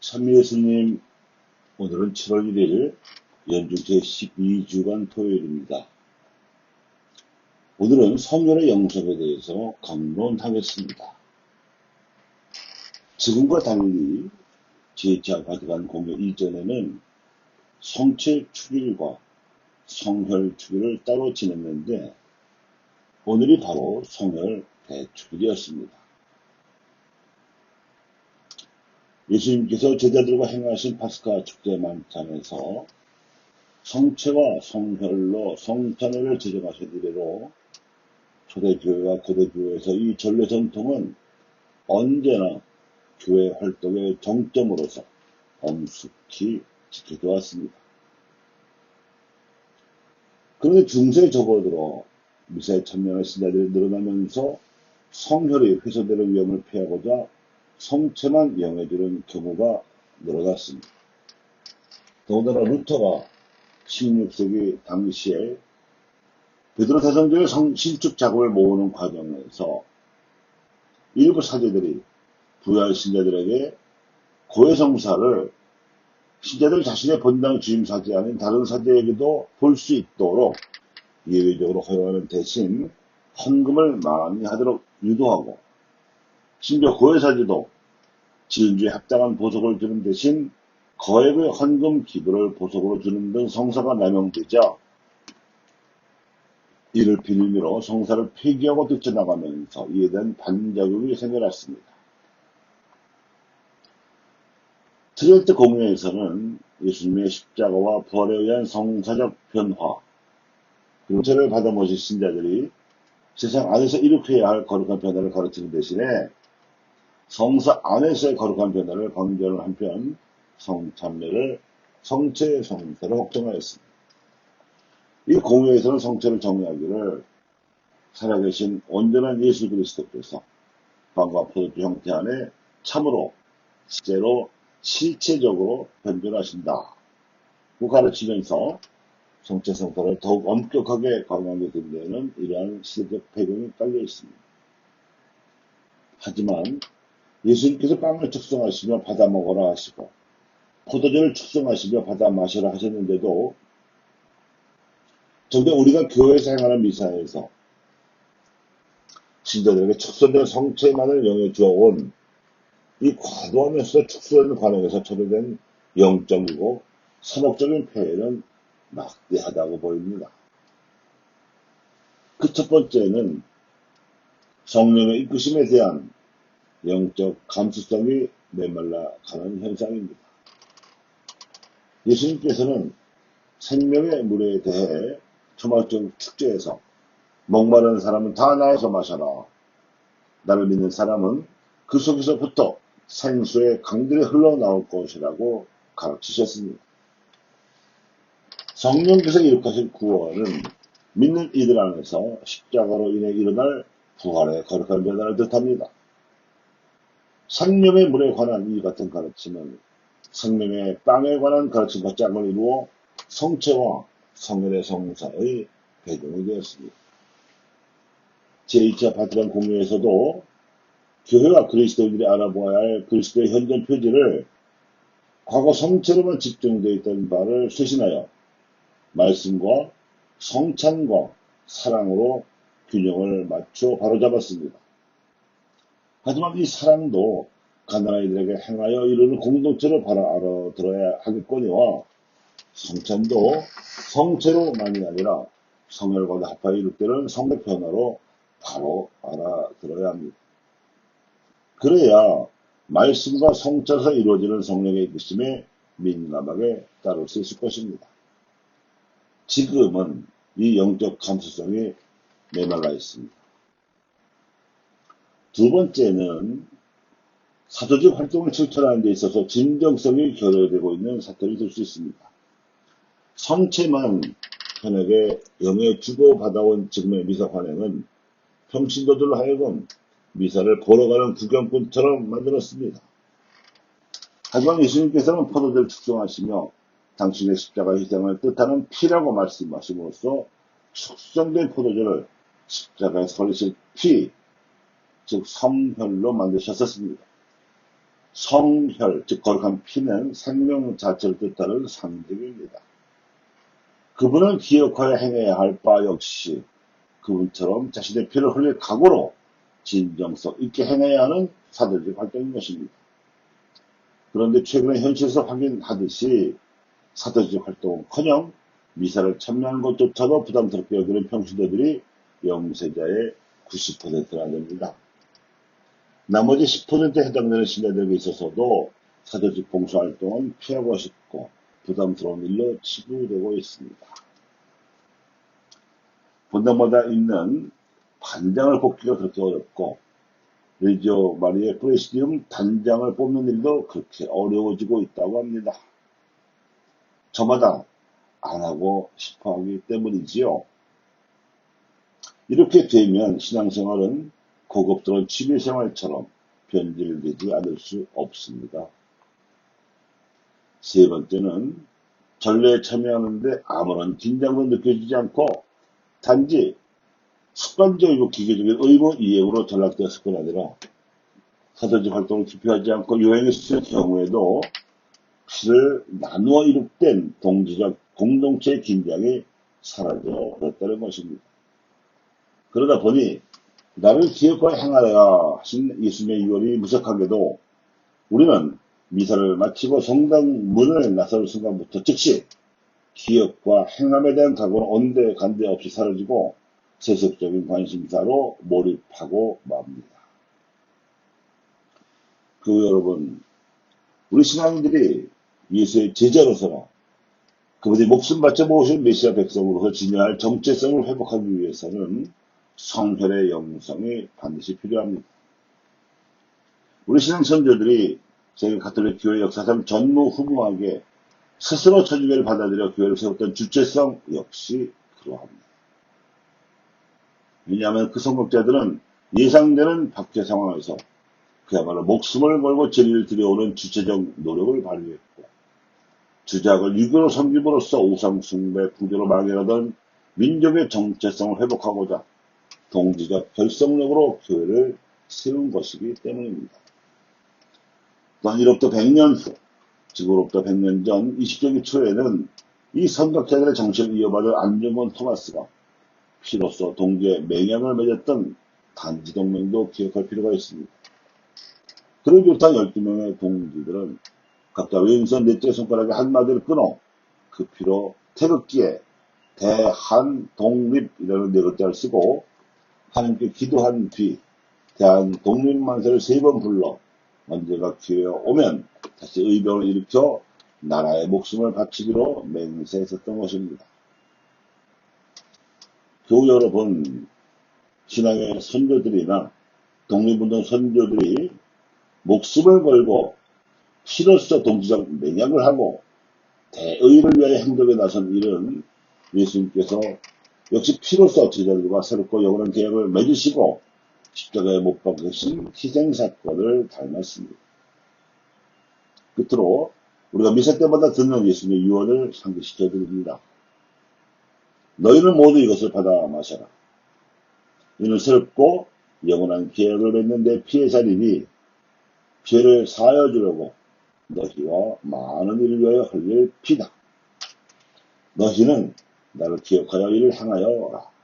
참 예수님, 오늘은 7월 1일 연중 제12주간 토요일입니다. 오늘은 성결의 영성에 대해서 강론하겠습니다. 지금과 달리 제2차 바티칸 공회 이전에는 성체 축일과 성혈 축일을 따로 지냈는데 오늘이 바로 성혈 대축일이었습니다. 예수님께서 제자들과 행하신 파스카 축제 만찬에서 성체와 성혈로 성찬회를 제정하신 이래로 초대교회와 고대교회에서 이 전례 전통은 언제나 교회 활동의 정점으로서 엄숙히 지켜져 왔습니다. 그런데 중세에 접어들어 미사에 참여하는 신자들이 늘어나면서 성혈이 훼손되는 위험을 피하고자 성체만 영해주는 경우가 늘어났습니다. 더군다나 루터가 16세기 당시에 베드로 대성교의 신축 자금을 모으는 과정에서 일부 사제들이 부유한 신자들에게 고해성사를 신자들 자신의 본당 주임 사제 아닌 다른 사제에게도 볼 수 있도록 예외적으로 허용하는 대신 헌금을 많이 하도록 유도하고, 심지어 고해사제도 지은주에 합당한 보석을 주는 대신 거액의 헌금 기부를 보석으로 주는 등 성사가 남용되자 이를 빌미로 성사를 폐기하고 뛰쳐나가면서 이에 대한 반작용이 생겨났습니다. 트리엔트 공회에서는 예수님의 십자가와 부활에 의한 성사적 변화, 그리고 죄를 받아 모신 신자들이 세상 안에서 일으켜야 할 거룩한 변화를 가르치는 대신에 성사 안에서의 거룩한 변화를 강조하는 한편 성찬례를 성체의 성사로 확정하였습니다. 이 공회에서는 성체를 정의하기를 살아계신 온전한 예수 그리스도께서 빵과 포도주 형태 안에 참으로 실제로 실체적으로 변존하신다고 가르치면서 성체 성사를 더욱 엄격하게 강조하게 된 데에는 이러한 시대적 배경이 깔려 있습니다. 하지만 예수님께서 빵을 축성하시며 받아 먹으라 하시고 포도주를 축성하시며 받아 마시라 하셨는데도 정작 우리가 교회에서 행하는 미사에서 신자들에게 축소된 성체만을 영해 주어온 이 과도하면서 축소되는 관행에서 초래된 영적이고 산업적인 폐해는 막대하다고 보입니다. 그 첫 번째는 성령의 이끄심에 대한 영적 감수성이 메말라 가는 현상입니다. 예수님께서는 생명의 물에 대해 초막적 축제에서 목마른 사람은 다 나와서 마셔라. 나를 믿는 사람은 그 속에서부터 생수의 강들이 흘러나올 것이라고 가르치셨습니다. 성령께서 이룩하신 구원은 믿는 이들 안에서 십자가로 인해 일어날 부활의 거룩한 변화를 뜻합니다. 생명의 물에 관한 이 같은 가르침은 생명의 빵에 관한 가르침과 짝을 이루어 성체와 성혈의 성사의 배경이 되었습니다. 제2차 바티칸 공회에서도 교회와 그리스도인들이 알아보아야 할 그리스도의 현존 표지를 과거 성체로만 집중되어 있던 바를 쇄신하여 말씀과 성찬과 사랑으로 균형을 맞춰 바로잡았습니다. 하지만 이 사랑도 가난한 이들에게 행하여 이루는 공동체로 바로 알아들어야 하겠거니와 성찬도 성체로만이 아니라 성혈과도 합하여 이룩되는 성백 변화로 바로 알아들어야 합니다. 그래야 말씀과 성찬에서 이루어지는 성령의 이끄심에 민감하게 따를 수 있을 것입니다. 지금은 이 영적 감수성이 메말라 있습니다. 두 번째는 사도적 활동을 실천하는 데 있어서 진정성이 결여되고 있는 사건이 될 수 있습니다. 성체만 현역에 영에 주고받아온 지금의 미사 관행은 평신도들로 하여금 미사를 보러 가는 구경꾼처럼 만들었습니다. 하지만 예수님께서는 포도주를 축성하시며 당신의 십자가 희생을 뜻하는 피라고 말씀하심으로써 축성된 포도주를 십자가에 설리실 피, 즉 성혈로 만드셨었습니다. 성혈, 즉 거룩한 피는 생명 자체를 뜻하는 상징입니다. 그분은 기억하여 행해야 할 바 역시 그분처럼 자신의 피를 흘릴 각오로 진정성 있게 행해야 하는 사도적 활동인 것입니다. 그런데 최근에 현실에서 확인하듯이 사도적 활동은커녕 미사를 참여하는 것조차도 부담스럽게 여기는 평신도들이 영세자의 90%나 됩니다. 나머지 10%에 해당되는 신자들에게 있어서도 사도적 봉사활동은 피하고 싶고 부담스러운 일로 치부되고 있습니다. 본당마다 있는 반장을 뽑기가 그렇게 어렵고 레지오 마리아 프레시디움 단장을 뽑는 일도 그렇게 어려워지고 있다고 합니다. 저마다 안 하고 싶어 하기 때문이지요. 이렇게 되면 신앙생활은 고급스러운 취미생활처럼 변질되지 않을 수 없습니다. 세 번째는 전례에 참여하는데 아무런 긴장도 느껴지지 않고 단지 습관적이고 기계적인 의무 이행으로 전락되었을 뿐 아니라 사도적 활동을 기표하지 않고 요행했을 경우에도 피를 나누어 이룩된 동지적 공동체의 긴장이 사라져 버렸다는 것입니다. 그러다 보니 나를 기억하여 행하라 하신 예수님의 유언이 무색하게도 우리는 미사를 마치고 성당 문을 나설 순간부터 즉시 기억과 행함에 대한 각오는 온데간데 없이 사라지고 세속적인 관심사로 몰입하고 맙니다. 여러분, 우리 신앙인들이 예수의 제자로서나 그분이 목숨 바쳐 모으신 메시아 백성으로서 지녀야 할 정체성을 회복하기 위해서는 성혈의 영성이 반드시 필요합니다. 우리 신앙 선조들이 세계 가톨릭 교회 역사상 전무후무하게 스스로 천주교를 받아들여 교회를 세웠던 주체성 역시 그러합니다. 왜냐하면 그 선곡자들은 예상되는 박해 상황에서 그야말로 목숨을 걸고 진리를 들여오는 주체적 노력을 발휘했고 주작을 유교로 섬김으로써 우상숭배 구조로 망해가던 민족의 정체성을 회복하고자 동지적 결성력으로 교회를 세운 것이기 때문입니다. 또한 이로부터 100년 후, 지금으로부터 100년 전 20세기 초에는 이 선각자들의 정신을 이어받은 안중근 토마스가 피로써 동지의 맹약을 맺었던 단지동맹도 기억할 필요가 있습니다. 그를 비롯한 12명의 동지들은 각자 왼손 넷째 손가락에 한마디를 끊어 그 피로 태극기에 대한독립이라는 네 글자를 쓰고 하나님께 기도한 뒤 대한독립만세를 3번 불러 언제가 기회가 오면 다시 의병을 일으켜 나라의 목숨을 바치기로 맹세했었던 것입니다. 교우 여러분, 신앙의 선조들이나 독립운동 선조들이 목숨을 걸고 피로써 동지적 맹약을 하고 대의를 위하여 행동에 나선 일은 예수님께서 역시 피로써 제자들과 새롭고 영원한 계약을 맺으시고 십자가에 못 박으신 희생사건을 닮았습니다. 끝으로 우리가 미사 때마다 듣는 예수님의 유언을 상기시켜 드립니다. 너희는 모두 이것을 받아 마셔라. 이는 새롭고 영원한 계약을 맺는 내 피의 잔이니 죄를 사하여 주려고 너희와 많은 일을 위하여 흘릴 피다. 너희는 나를 기억하여 이를 행하여라.